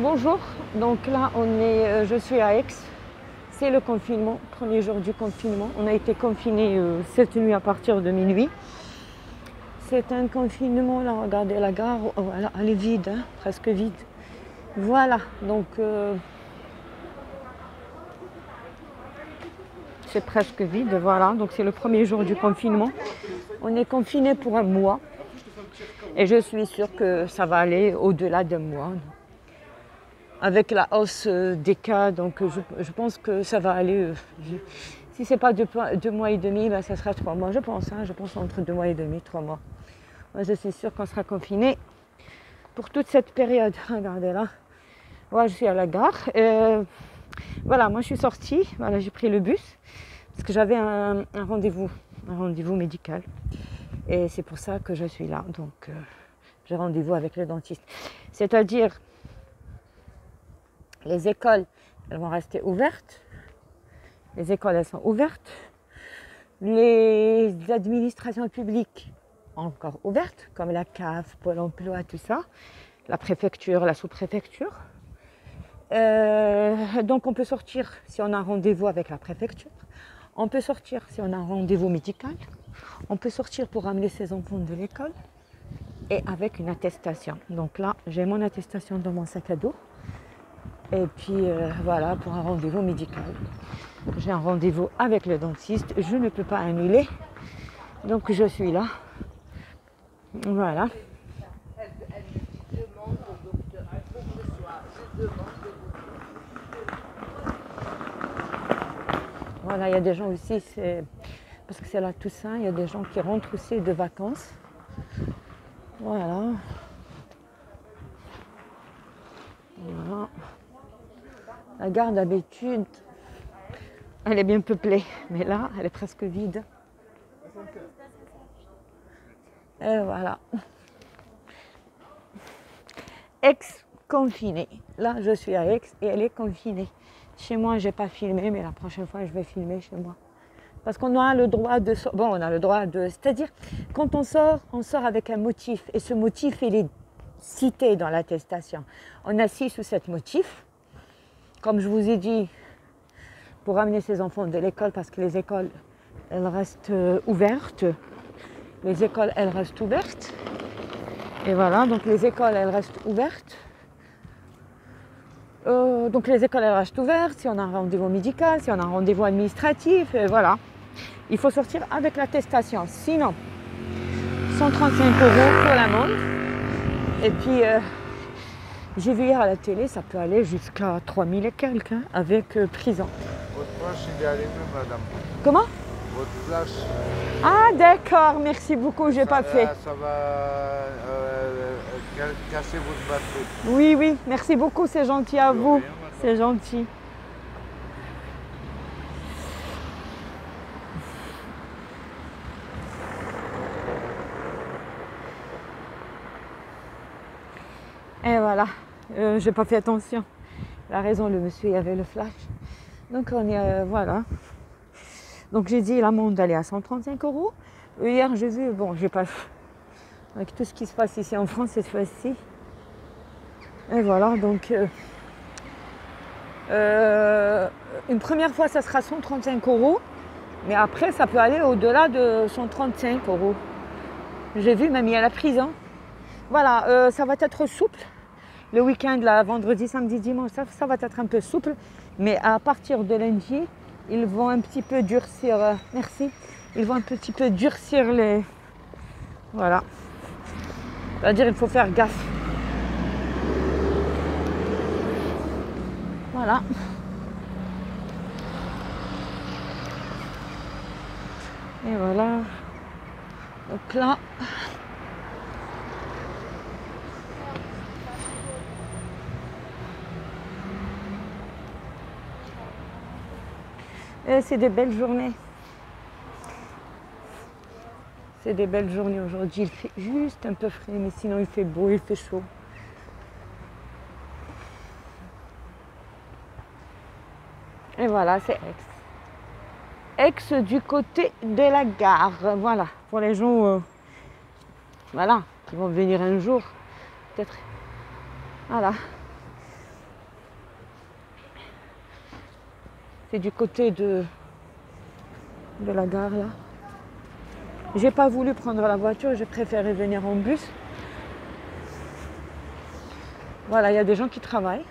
Bonjour, donc là je suis à Aix, c'est le confinement, premier jour du confinement. On a été confinés cette nuit à partir de minuit. C'est un confinement, là regardez la gare, voilà, elle est vide, hein, presque vide. Voilà, donc c'est presque vide, voilà, donc c'est le premier jour du confinement. On est confinés pour un mois et je suis sûre que ça va aller au-delà d'un mois. Avec la hausse des cas, donc je pense que ça va aller. Si c'est pas 2 mois et demi, ben ça sera 3 mois, je pense. Je pense entre 2 mois et demi, 3 mois. Moi, je suis sûre qu'on sera confiné pour toute cette période. Regardez là. Moi, je suis à la gare. Voilà, moi je suis sortie. Voilà, j'ai pris le bus parce que j'avais un rendez-vous médical. Et c'est pour ça que je suis là. Donc, j'ai rendez-vous avec le dentiste. C'est-à-dire, les écoles, elles vont rester ouvertes. Les écoles, elles sont ouvertes. Les administrations publiques, encore ouvertes, comme la CAF, Pôle emploi, tout ça. La préfecture, la sous-préfecture. Donc, on peut sortir si on a un rendez-vous avec la préfecture. On peut sortir si on a un rendez-vous médical. On peut sortir pour amener ses enfants de l'école. Et avec une attestation. Donc là, j'ai mon attestation dans mon sac à dos. Et puis voilà, pour un rendez-vous médical. J'ai un rendez-vous avec le dentiste, je ne peux pas annuler. Donc je suis là. Voilà. Voilà, il y a des gens aussi, parce que c'est la Toussaint, il y a des gens qui rentrent aussi de vacances. Voilà. Voilà. La gare d'habitude, elle est bien peuplée, mais là, elle est presque vide. Et voilà. Aix confinée. Là, je suis à Aix et elle est confinée. Chez moi, je n'ai pas filmé, mais la prochaine fois, je vais filmer chez moi. Parce qu'on a le droit de... Bon, on a le droit de... C'est-à-dire, quand on sort avec un motif. Et ce motif, il est cité dans l'attestation. On a 6 ou 7 motifs. Comme je vous ai dit, pour amener ses enfants de l'école, parce que les écoles, elles restent ouvertes. Les écoles, elles restent ouvertes. Et voilà, donc les écoles, elles restent ouvertes. Donc les écoles, elles restent ouvertes. Si on a un rendez-vous médical, si on a un rendez-vous administratif, et voilà. Il faut sortir avec l'attestation. Sinon, 135 € pour l'amende. Et puis... j'ai vu hier à la télé, ça peut aller jusqu'à 3000 et quelques, hein, avec prison. Votre flash, il est allumé, madame. Comment? Votre flash. Ah d'accord, merci beaucoup, j'ai pas fait. Ça va casser votre batterie. Oui, oui, merci beaucoup, c'est gentil à vous. C'est gentil. Et voilà. J'ai pas fait attention. Il a raison, le monsieur, il avait le flash. Donc on est, voilà. Donc j'ai dit l'amende allait à 135 €. Hier j'ai vu, bon, j'ai pas... Avec tout ce qui se passe ici en France cette fois-ci. Et voilà, donc... une première fois, ça sera 135 €. Mais après, ça peut aller au-delà de 135 €. J'ai vu, même il y a la prison. Voilà, ça va être souple. Le week-end, là, vendredi, samedi, dimanche, ça va être un peu souple. Mais à partir de lundi, ils vont un petit peu durcir. Merci. Ils vont un petit peu durcir les... Voilà. C'est-à-dire, il faut faire gaffe. Voilà. Et voilà. Donc là... Et c'est des belles journées. C'est des belles journées aujourd'hui. Il fait juste un peu frais, mais sinon il fait beau, il fait chaud. Et voilà, c'est Aix. Aix du côté de la gare. Voilà, pour les gens voilà, qui vont venir un jour. Peut-être. Voilà. C'est du côté de la gare là. J'ai pas voulu prendre la voiture, j'ai préféré venir en bus. Voilà, il y a des gens qui travaillent.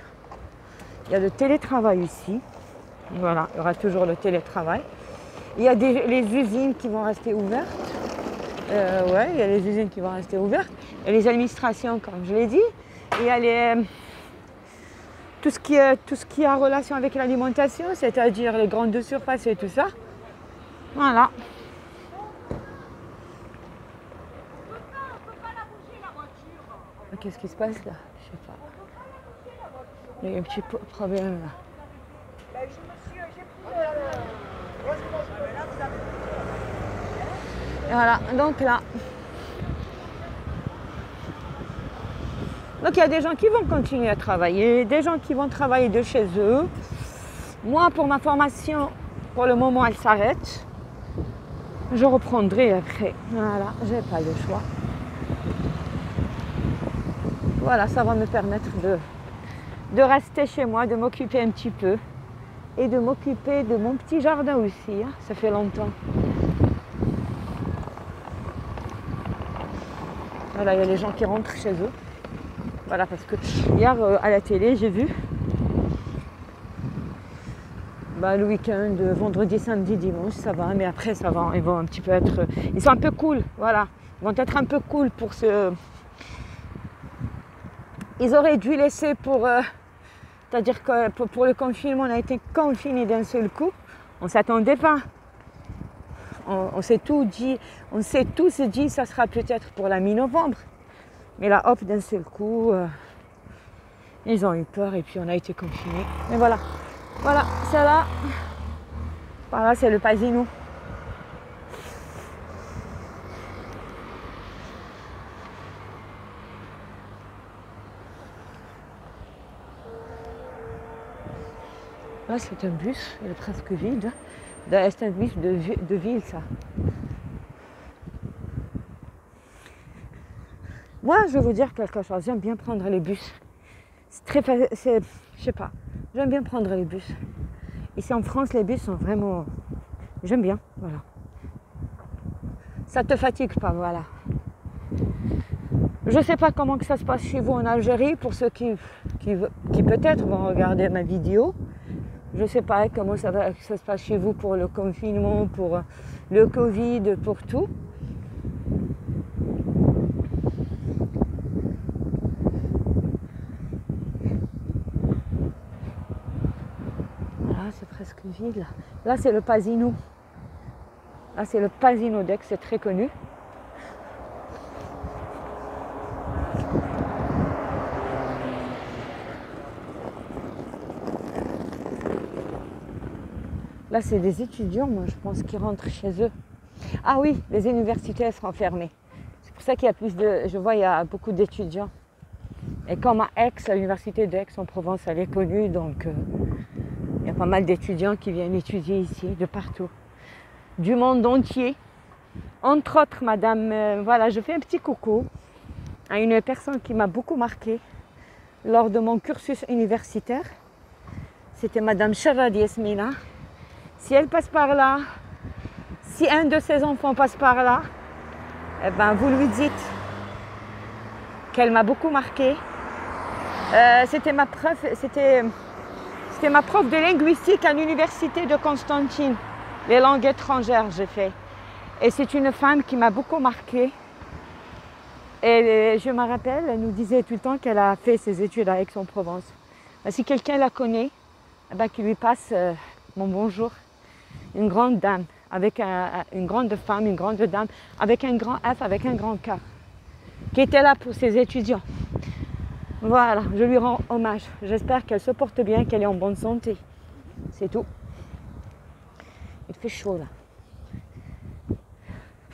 Il y a le télétravail ici. Voilà, il y aura toujours le télétravail. Il y a les usines qui vont rester ouvertes. Ouais, il y a les usines qui vont rester ouvertes. Et les administrations, comme je l'ai dit. Il y a tout ce qui est en relation avec l'alimentation, c'est-à-dire les grandes surfaces et tout ça. Voilà. Qu'est-ce qui se passe là? Je sais pas. Il y a un petit problème là. Voilà, donc là. Donc il y a des gens qui vont continuer à travailler, des gens qui vont travailler de chez eux. Moi, pour ma formation, pour le moment, elle s'arrête. Je reprendrai après. Voilà, j'ai pas le choix. Voilà, ça va me permettre de rester chez moi, de m'occuper un petit peu et de m'occuper de mon petit jardin aussi. Hein. Ça fait longtemps. Voilà, il y a les gens qui rentrent chez eux. Voilà, parce que hier à la télé, j'ai vu le week-end, vendredi, samedi, dimanche, ça va, mais après ça va, ils vont un petit peu être, ils sont un peu cool, voilà, ils vont être un peu cool pour ce. Ils auraient dû laisser c'est-à-dire que pour le confinement, on a été confinés d'un seul coup. On ne s'attendait pas. On s'est tous dit, ça sera peut-être pour la mi-novembre. Mais là, hop, d'un seul coup, ils ont eu peur et puis on a été confinés. Mais voilà, c'est là. Voilà, c'est le Pasino. Là, c'est un bus, il est presque vide. C'est un bus de ville, ça. Moi, je vais vous dire quelque chose. J'aime bien prendre les bus. C'est très facile. Je sais pas. J'aime bien prendre les bus. Ici en France, les bus sont vraiment. J'aime bien. Voilà. Ça te fatigue pas, voilà. Je ne sais pas comment que ça se passe chez vous en Algérie, pour ceux qui peut-être vont regarder ma vidéo. Je ne sais pas comment ça se passe chez vous pour le confinement, pour le Covid, pour tout. Voilà, c'est presque vide là. Là, c'est le Pasino. Là, c'est le Pasino d'Aix, c'est très connu. Là, c'est des étudiants, moi, je pense, qui rentrent chez eux. Ah oui, les universités, elles seront fermées. C'est pour ça qu'il y a plus de... Je vois, il y a beaucoup d'étudiants. Et comme à Aix, l'université d'Aix-en-Provence, elle est connue, donc il y a pas mal d'étudiants qui viennent étudier ici, de partout. Du monde entier. Entre autres, madame, voilà, je fais un petit coucou à une personne qui m'a beaucoup marquée lors de mon cursus universitaire. C'était madame Sharadi Esmina. Si elle passe par là, si un de ses enfants passe par là, eh ben vous lui dites qu'elle m'a beaucoup marquée. C'était ma prof de linguistique à l'université de Constantine. Les langues étrangères, j'ai fait. Et c'est une femme qui m'a beaucoup marquée. Et je me rappelle, elle nous disait tout le temps qu'elle a fait ses études à Aix-en-Provence. Si quelqu'un la connaît, eh ben, qu'il lui passe mon bonjour. Une grande dame, une grande femme, une grande dame, avec un grand F, avec un grand K, qui était là pour ses étudiants. Voilà, je lui rends hommage. J'espère qu'elle se porte bien, qu'elle est en bonne santé. C'est tout. Il fait chaud là.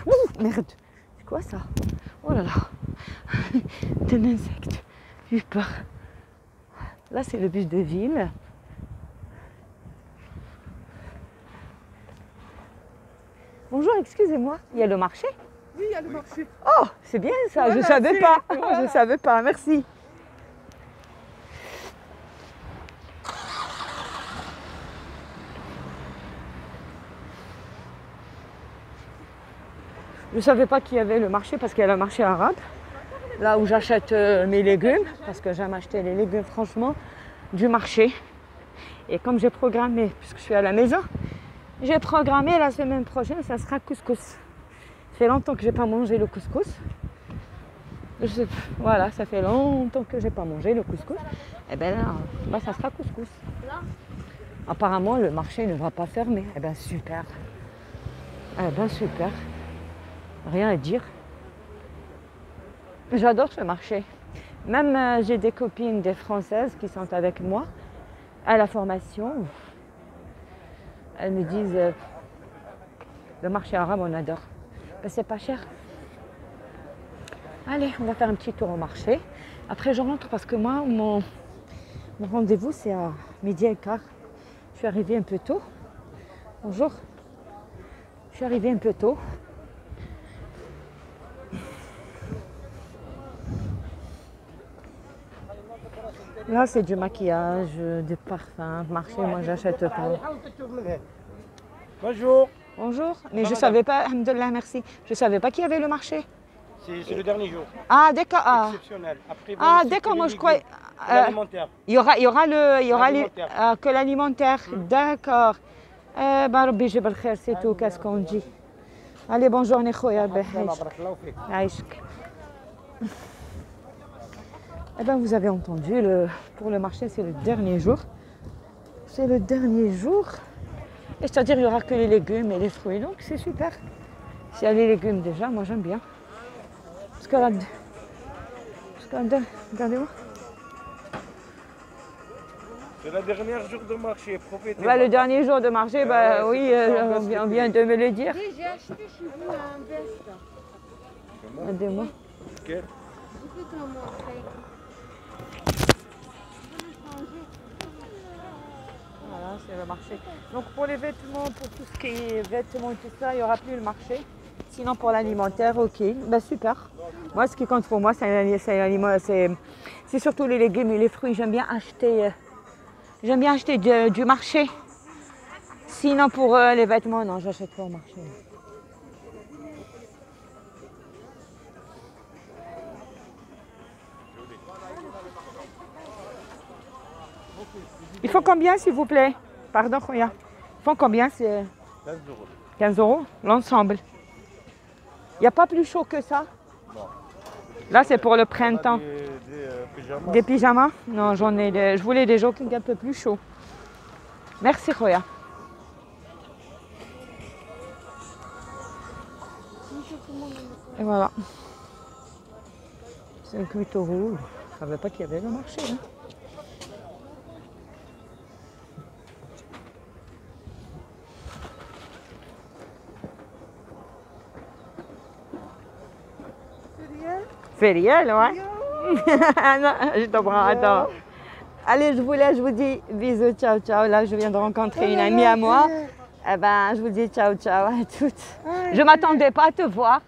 Ouh, merde, c'est quoi ça? Oh là là, un insecte. J'ai eu peur. Là, c'est le bus de ville. Bonjour, excusez-moi, il y a le marché? Oui, il y a le marché. Oh, c'est bien ça, voilà, je ne savais pas. Voilà. Je ne savais pas, merci. Je ne savais pas qu'il y avait le marché parce qu'il y a le marché arabe, là où j'achète mes légumes, parce que j'aime acheter les légumes franchement du marché. Et comme j'ai programmé, puisque je suis à la maison, j'ai programmé la semaine prochaine, ça sera couscous. Ça fait longtemps que je n'ai pas mangé le couscous. Voilà, ça fait longtemps que je n'ai pas mangé le couscous. Et bien là, ça sera couscous. Apparemment, le marché ne va pas fermer. Eh bien super. Eh bien super. Rien à dire. J'adore ce marché. Même j'ai des copines, des Françaises qui sont avec moi à la formation. Elles me disent le marché arabe, on adore. Ben, c'est pas cher. Allez, on va faire un petit tour au marché. Après, je rentre parce que moi, mon rendez-vous, c'est à 12h15. Je suis arrivée un peu tôt. Bonjour. Je suis arrivée un peu tôt. Là, c'est du maquillage, des parfums. Marché, moi, j'achète pas. Bonjour. Bonjour. Mais je ne savais pas, alhamdoulilah, merci. Je ne savais pas qu'il y avait le marché. C'est le dernier jour. Ah, d'accord. Ah, Exceptionnel. Après, d'accord, moi je croyais. L'alimentaire. Il y aura L'alimentaire. que l'alimentaire. D'accord. Ben, Rabbi jib al-khair, c'est tout, qu'est-ce qu'on dit. Allez, bonne journée, khoya. Aïchk. Eh bien, vous avez entendu, pour le marché, c'est le dernier jour. C'est le dernier jour. Et c'est-à-dire, il n'y aura que les légumes et les fruits. Donc, c'est super. S'il y a les légumes déjà, moi j'aime bien. Parce que là, regardez-moi. C'est le dernier jour de marché, profitez. Bah, le dernier jour de marché, bah, oui, on vient de me le dire. Oui, j'ai acheté chez vous un veste. Regardez-moi. Ok. Vous pouvez te le montrer. Voilà, c'est le marché. Donc pour les vêtements, pour tout ce qui est vêtements et tout ça, il n'y aura plus le marché. Sinon pour l'alimentaire, ok, bah, super. Moi, ce qui compte pour moi, c'est surtout les légumes et les fruits. J'aime bien acheter du marché. Sinon pour les vêtements, non, j'achète pas au marché. Il faut combien, s'il vous plaît? Pardon, Khoya. Il faut combien? C'est 15 euros. 15 euros l'ensemble. Il n'y a pas plus chaud que ça? Non. Là, c'est pour le printemps. Des pyjamas. Des pyjamas? Non, j'en ai. Je voulais des jogging un peu plus chauds. Merci, Khoya. Et voilà. 58 euros. Je ne savais pas qu'il y avait le marché. Hein. Fériel, ouais. Non, je te prends, attends. Allez, je vous laisse, je vous dis bisous, ciao, ciao. Là, je viens de rencontrer une amie à moi. Eh ben, je vous dis ciao, ciao à toutes. Je ne m'attendais pas à te voir.